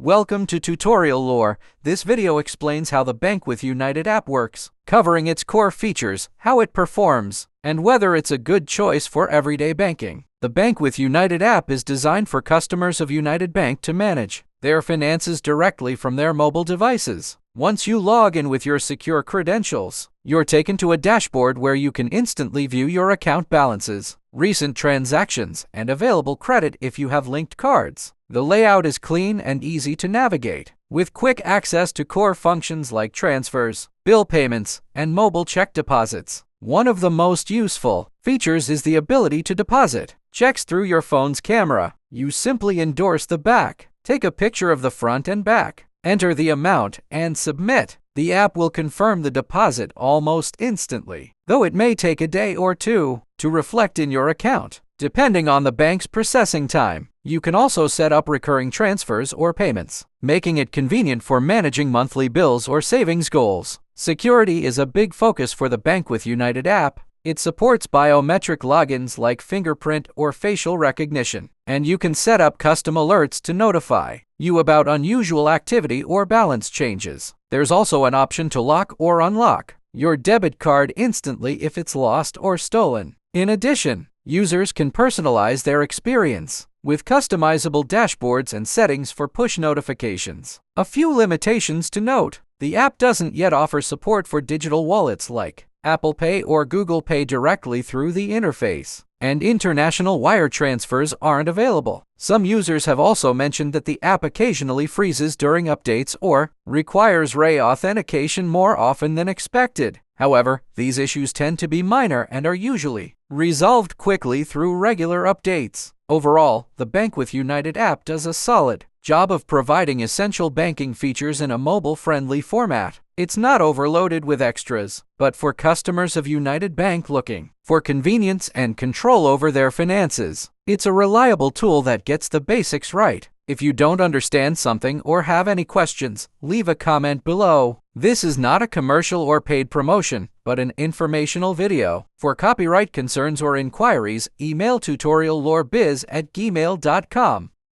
Welcome to Tutorial Lore. This video explains how the Bank with United app works, covering its core features, how it performs, and whether it's a good choice for everyday banking. The Bank with United app is designed for customers of United Bank to manage their finances directly from their mobile devices. Once you log in with your secure credentials, you're taken to a dashboard where you can instantly view your account balances, recent transactions, and available credit if you have linked cards. The layout is clean and easy to navigate, with quick access to core functions like transfers, bill payments, and mobile check deposits. One of the most useful features is the ability to deposit checks through your phone's camera. You simply endorse the back, take a picture of the front and back, enter the amount, and submit. The app will confirm the deposit almost instantly, though it may take a day or two to reflect in your account, depending on the bank's processing time. You can also set up recurring transfers or payments, making it convenient for managing monthly bills or savings goals. Security is a big focus for the Bank with United app. It supports biometric logins like fingerprint or facial recognition, and you can set up custom alerts to notify you about unusual activity or balance changes. There's also an option to lock or unlock your debit card instantly if it's lost or stolen. In addition, users can personalize their experience with customizable dashboards and settings for push notifications. A few limitations to note: the app doesn't yet offer support for digital wallets like Apple Pay or Google Pay directly through the interface, and international wire transfers aren't available. Some users have also mentioned that the app occasionally freezes during updates or requires re-authentication more often than expected. However, these issues tend to be minor and are usually resolved quickly through regular updates. Overall, the Bank with United app does a solid job of providing essential banking features in a mobile-friendly format. It's not overloaded with extras, but for customers of United Bank looking for convenience and control over their finances, it's a reliable tool that gets the basics right. If you don't understand something or have any questions, leave a comment below. This is not a commercial or paid promotion, but an informational video. For copyright concerns or inquiries, email tutoriallorebiz@gmail.com.